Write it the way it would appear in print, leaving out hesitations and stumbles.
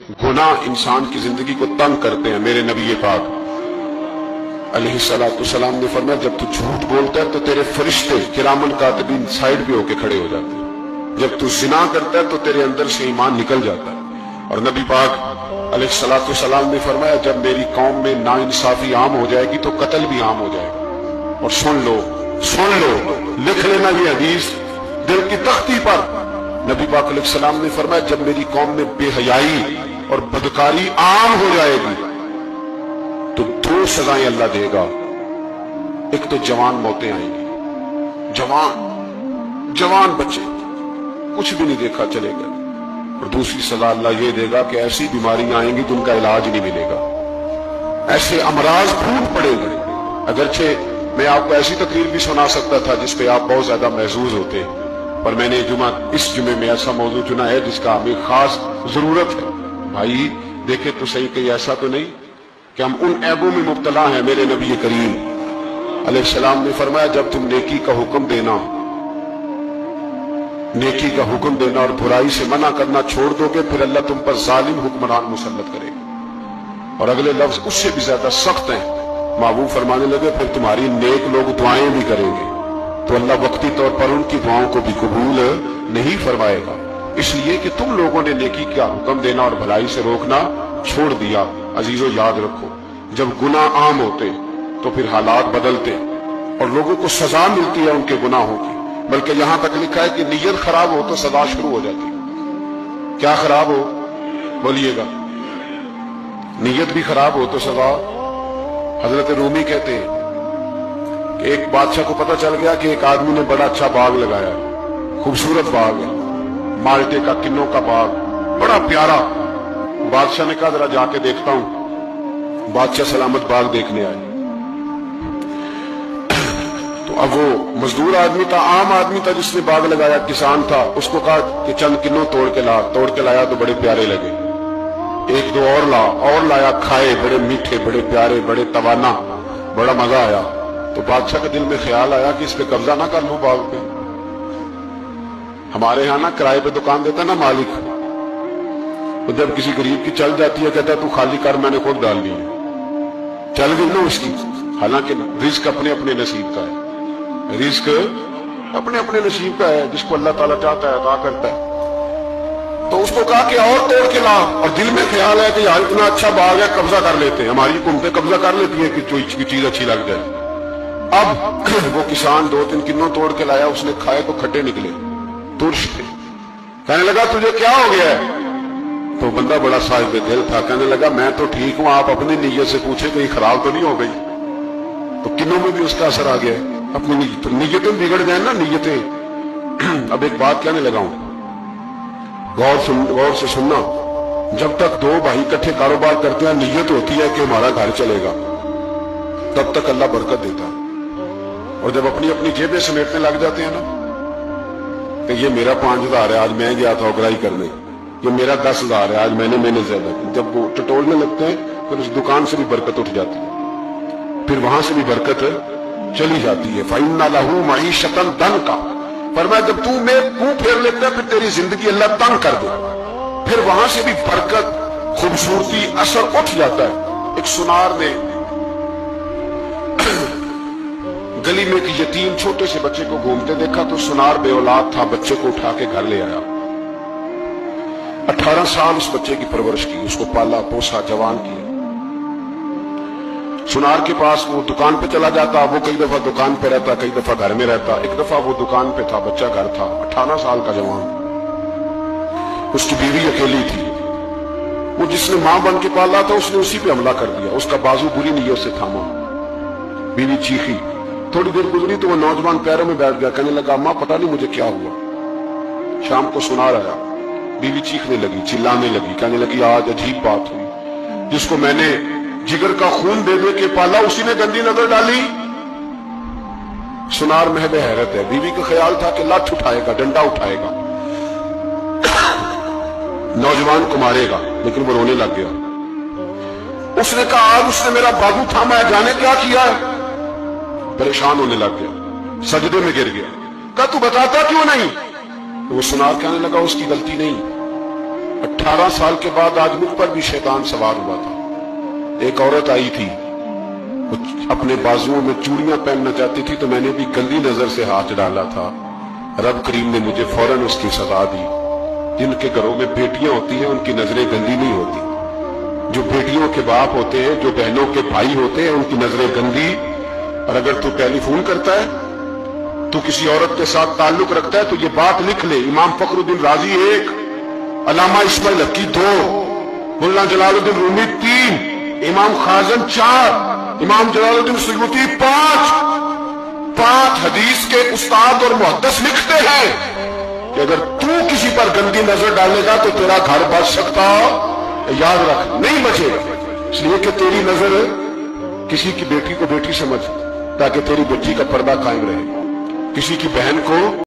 गुनाह इंसान की जिंदगी को तंग करते हैं। मेरे नबी पाक अलैहिस्सलाम ने फरमाया, जब तू झूठ बोलता है तो तेरे फरिश्ते किरामन कातिबीन साइड पे होके खड़े हो जाते हैं। जब तू जिना करता है तो तेरे अंदर से ईमान निकल जाता है। और नबी पाक अलैहिस्सलाम ने फरमाया, जब मेरी कौम में नाइंसाफी आम हो जाएगी तो कत्ल भी आम हो जाएगा। और सुन लो, लिख लेना ये हदीस दिल की तख्ती पर। नबी पाक अलैहिस्सलाम ने फरमाया, जब मेरी कौम में बेहयाई और बदकारी आम हो जाएगी तो दो सजाएं अल्लाह देगा। एक तो जवान मौतें आएंगी, जवान बच्चे कुछ भी नहीं देखा चले गए। और दूसरी सजा अल्लाह ये देगा कि ऐसी बीमारियां आएंगी जिनका इलाज नहीं मिलेगा, ऐसे अमराज फूट पड़ेंगे। अगरचे मैं आपको ऐसी तकरीर भी सुना सकता था जिस पे आप बहुत ज्यादा महजूज होते, पर मैंने इस जुमे में ऐसा मौजू चुना है जिसका हमें खास जरूरत है। भाई देखे तो सही, कहीं ऐसा तो नहीं कि हम उन ऐबों में मुब्तला हैं। मेरे नबी करीम अलैहिस्सलाम ने फरमाया, जब तुम नेकी का हुक्म देना और बुराई से मना करना छोड़ दोगे, फिर अल्लाह तुम पर जालिम हुक्मरान मुसल्लत करेगा। और अगले लफ्ज उससे भी ज्यादा सख्त हैं। महबूब फरमाने लगे, फिर तुम्हारी नेक लोग दुआएं भी करेंगे तो अल्लाह वक्ती तौर पर उनकी दुआओं को भी कबूल नहीं फरमाएगा। इसलिए कि तुम लोगों ने नेकी का हुक्म देना और भलाई से रोकना छोड़ दिया। अजीजों याद रखो, जब गुनाह आम होते तो फिर हालात बदलते और लोगों को सजा मिलती है उनके गुनाहों की। बल्कि यहां तक लिखा है कि नीयत खराब हो तो सजा शुरू हो जाती है। क्या खराब हो, बोलिएगा? नीयत भी खराब हो तो सजा। हजरत रूमी कहते हैं कि एक बादशाह को पता चल गया कि एक आदमी ने बड़ा अच्छा बाग लगाया है, खूबसूरत बाग है, माल्टे का, किन्नों का बाग, बड़ा प्यारा। बादशाह ने कहा जरा जाके देखता हूं। बादशाह सलामत बाग देखने आए तो अब वो मजदूर आदमी था, आम आदमी था जिसने बाग लगाया, किसान था। उसको कहा कि चंद किन्नों तोड़ के लाया तो बड़े प्यारे लगे। एक दो और लाया, खाए, बड़े मीठे, बड़े प्यारे, बड़े तवाना, बड़ा मजा आया। तो बादशाह के दिल में ख्याल आया कि इस पे कब्जा ना कर लूं बाग पे। हमारे यहां ना किराए पे दुकान देता ना मालिक, तो जब किसी गरीब की चल जाती है कहता है तू खाली कर, मैंने खुद डाल ली है। चल गई ना उसकी। हालांकि रिस्क अपने अपने नसीब का है, रिस्क अपने अपने नसीब का है। जिसको अल्लाह ताला चाहता है अता करता है। तो उसको कहा कि और तोड़ के ला। और दिल में ख्याल है कि यार इतना अच्छा बाग है, कब्जा कर लेते हैं। हमारी हुकूमतें कब्जा कर लेती है कि कोई चीज अच्छी लग जाए। अब वो किसान 2-3 किन्नों तोड़ के लाया, उसने खाए तो खट्टे निकले, तुर्श थे। कहने लगा तुझे क्या हो गया है? तो बंदा बड़ा साहिब दिल था, कहने लगा मैं तो ठीक हूं, आप अपनी नीयत से पूछे कहीं खराब तो नहीं हो गई। तो किन्नों में भी उसका असर आ गया। अपनी नीयतें बिगड़ जाए ना, नीयतें। अब एक बात कहने लगा हूं, गौर से सुनना। जब तक दो भाई इकट्ठे कारोबार करते हैं, नीयत होती है कि हमारा घर चलेगा, तब तक अल्लाह बरकत देता है। और जब अपनी अपनी जेबें समेटने लग जाते हैं ना, कि ये मेरा 5,000 है, आज मैं गया था उगराई करने, ये मेरा 10,000 है, आज मैंने ज्यादा की। जब वो टटोलने लगते हैं फिर उस दुकान से भी बरकत उठ जाती है, फिर वहां से भी बरकत चली जाती है। फ़इन्ना लहू मईशतन दनका, फरमाया जब तू मुंह फेर लेता है फिर तेरी जिंदगी अल्लाह तंग कर दे, फिर वहां से भी बरकत, खूबसूरती, असर उठ जाता है। एक सुनार ने गली में एक यतीम छोटे से बच्चे को घूमते देखा तो सुनार बे औलाद था, बच्चे को उठा के घर ले आया। 18 साल उस बच्चे की परवरिश की, उसको पाला पोसा, जवान किया। सुनार के पास वो दुकान पे चला जाता, वो कई दफा दुकान पे रहता, कई दफा घर में रहता। एक दफा वो दुकान पे था, बच्चा घर था, 18 साल का जवान। उसकी बीवी अकेली थी। वो जिसने मां बन के पाला था उसने उसी पे हमला कर दिया, उसका बाजू बुरी नीयत से थामा। बीवी चीखी, थोड़ी देर गुजरी तो वो नौजवान पैरों में बैठ गया, कहने लगा मां पता नहीं मुझे क्या हुआ। शाम को सुनार आया, बीवी चीखने लगी, चिल्लाने लगी, कहने लगी आज अजीब बात हुई, जिसको मैंने जिगर का खून दे दे के पाला उसी ने गंदी नजर डाली। सुनार महब हैरत है। बीवी का ख्याल था कि लाठ उठाएगा, डंडा उठाएगा, नौजवान को मारेगा, लेकिन वो रोने लग गया। उसने कहा आज उसने मेरा बाजू थामा है, जाने क्या किया है। परेशान होने लग गया, सजदे में गिर गया। कहा तू बताता क्यों नहीं? तो वो सुनार कहने लगा उसकी गलती नहीं, 18 साल के बाद आज मुझ पर भी शैतान सवार हुआ था। एक औरत आई थी, अपने बाजुओं में चूड़ियां पहनना चाहती थी, तो मैंने भी गंदी नजर से हाथ डाला था। रब करीम ने मुझे फौरन उसकी सजा दी। जिनके घरों में बेटियां होती हैं उनकी नजरें गंदी नहीं होती। जो बेटियों के बाप होते हैं, जो बहनों के भाई होते हैं, उनकी नजरें गंदी। और अगर तू टेलीफोन करता है, तू किसी औरत के साथ ताल्लुक रखता है, तो ये बात लिख ले, इमाम फखरुद्दीन राजी 1, अल्लामा इस्माइल हकी 2, मुल्ला जलालुद्दीन रूमी 3, इमाम खाजन 4, इमाम जलालुद्दीन सुयूती 5 हदीस के उस्ताद और मुहद्दिस लिखते हैं कि अगर तू किसी पर गंदी नजर डालेगा तो तेरा घर बच सकता, याद रख, नहीं बचेगा। इसलिए कि तेरी नजर किसी की बेटी को बेटी समझ, ताकि तेरी बच्ची का पर्दा कायम रहे। किसी की बहन को